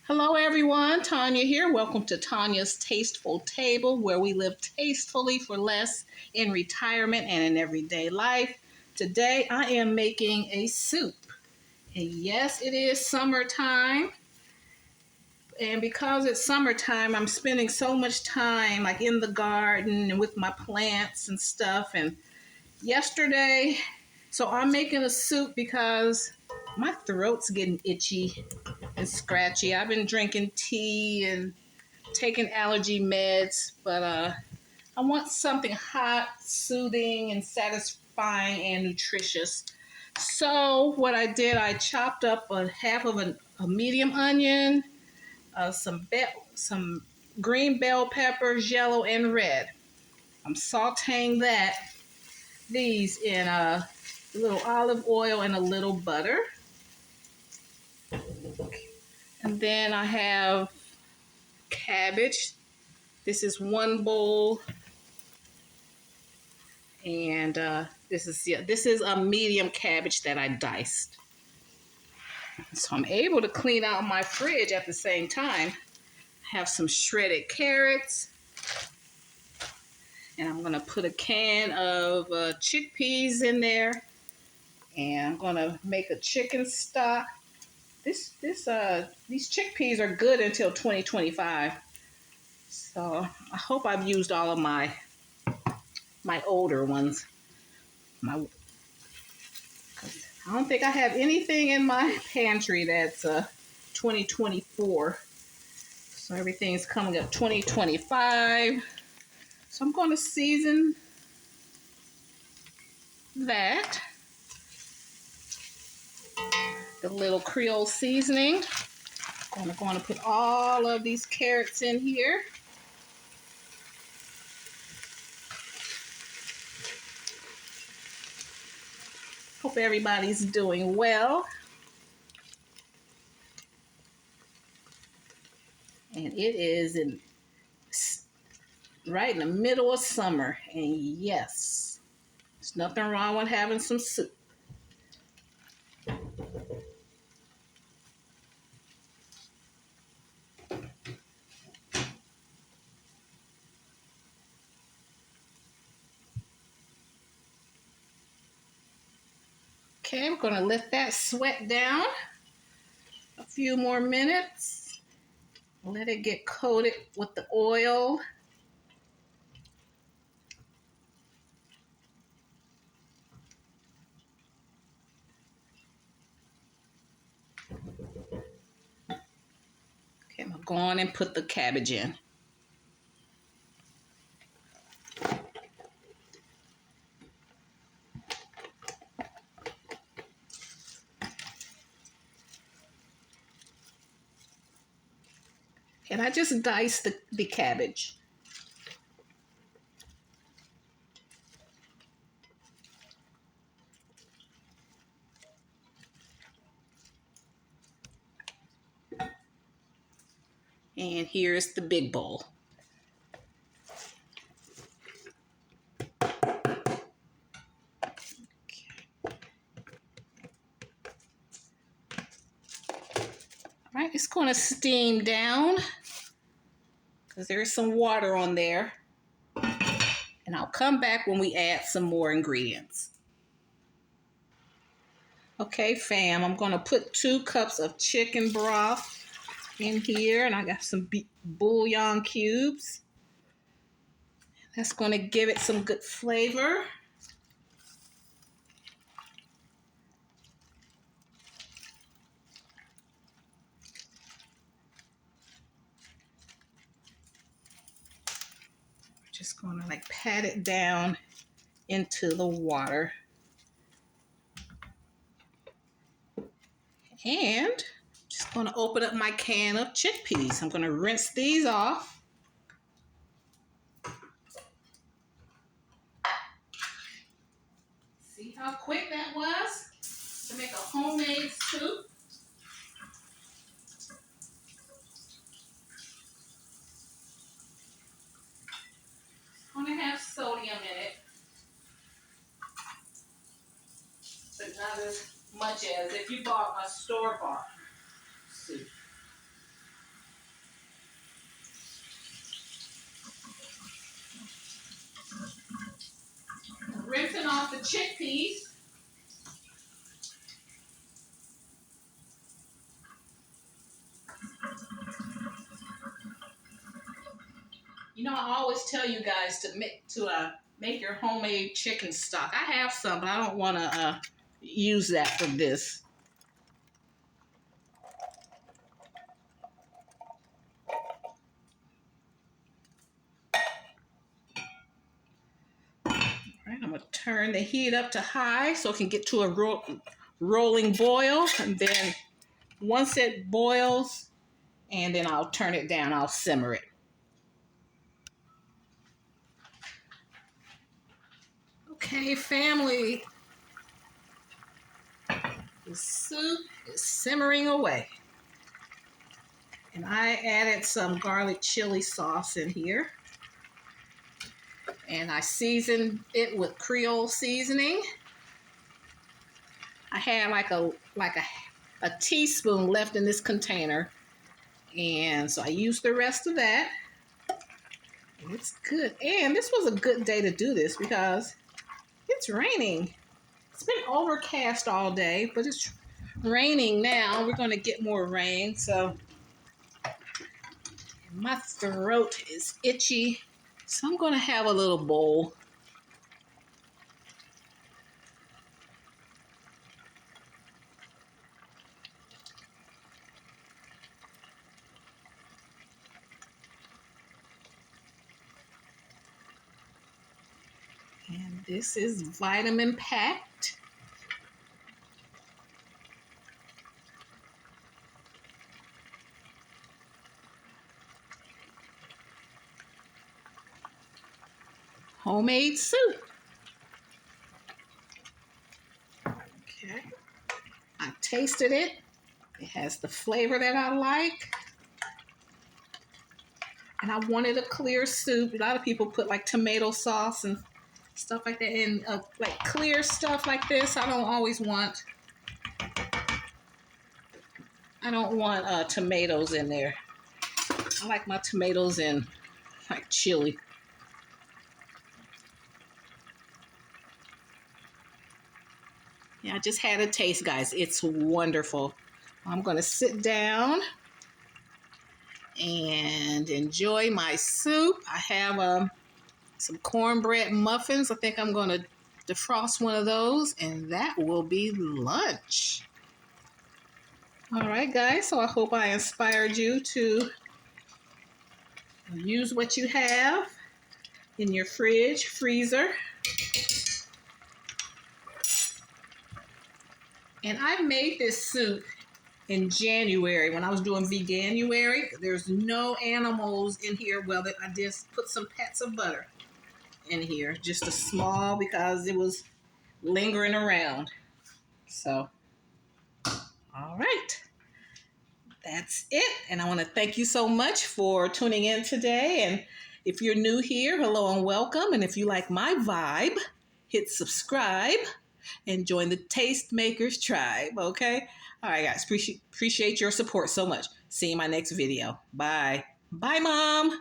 Hello everyone, Tanya here. Welcome to Tanya's Tasteful Table, where we live tastefully for less in retirement and in everyday life. Today I am making a soup. And yes, it is summertime. And because it's summertime, I'm spending so much time like in the garden and with my plants and stuff. And yesterday, so I'm making a soup because my throat's getting itchy and scratchy. I've been drinking tea and taking allergy meds, but I want something hot, soothing, and satisfying and nutritious. So what I did, I chopped up a half of a medium onion, some green bell peppers, yellow and red. I'm sauteing these in a little olive oil and a little butter. And then I have cabbage. This is one bowl, and this is a medium cabbage that I diced. So I'm able to clean out my fridge at the same time. I have some shredded carrots, and I'm gonna put a can of chickpeas in there, and I'm gonna make a chicken stock. These chickpeas are good until 2025. So I hope I've used all of my older ones. I don't think I have anything in my pantry that's 2024. So everything's coming up 2025. So I'm going to season that. The little Creole seasoning. I'm going to put all of these carrots in here. Hope everybody's doing well. And it is right in the middle of summer. And yes, there's nothing wrong with having some soup. Okay, I'm going to let that sweat down a few more minutes. Let it get coated with the oil. Okay, I'm going to go on and put the cabbage in. And I just diced the cabbage. And here's the big bowl. All right, it's going to steam down because there is some water on there. And I'll come back when we add some more ingredients. Okay, fam, I'm going to put 2 cups of chicken broth in here, and I got some bouillon cubes. That's going to give it some good flavor. Just going to like pat it down into the water. And just going to open up my can of chickpeas. I'm going to rinse these off. See how quick that was to make a homemade soup? It's going to have sodium in it, but not as much as if you bought a store-bought soup. chickpeas. You know, I always tell you guys to make your homemade chicken stock. I have some, but I don't want to use that for this. All right, I'm going to turn the heat up to high so it can get to a rolling boil. And then once it boils, and then I'll turn it down, I'll simmer it. Okay, family. The soup is simmering away. And I added some garlic chili sauce in here. And I seasoned it with Creole seasoning. I had like a teaspoon left in this container. And so I used the rest of that. And it's good. And this was a good day to do this because it's raining. It's been overcast all day, but it's raining now. We're going to get more rain. So my throat is itchy. So I'm going to have a little bowl. And this is vitamin packed. Homemade soup. Okay. I tasted it. It has the flavor that I like. And I wanted a clear soup. A lot of people put like tomato sauce and stuff like that. And like clear stuff like this, I don't want tomatoes in there. I like my tomatoes in like chili. Yeah, I just had a taste, guys. It's wonderful. I'm going to sit down and enjoy my soup. I have some cornbread muffins. I think I'm going to defrost one of those, and that will be lunch. All right, guys. So I hope I inspired you to use what you have in your fridge, freezer. And I made this soup in January when I was doing veganuary. There's no animals in here. Well, I just put some pats of butter in here, just a small, because it was lingering around. So, all right. That's it. And I want to thank you so much for tuning in today. And if you're new here, hello and welcome. And if you like my vibe, hit subscribe and join the Tastemakers tribe, okay? All right, guys, appreciate your support so much. See you in my next video. Bye. Bye, Mom.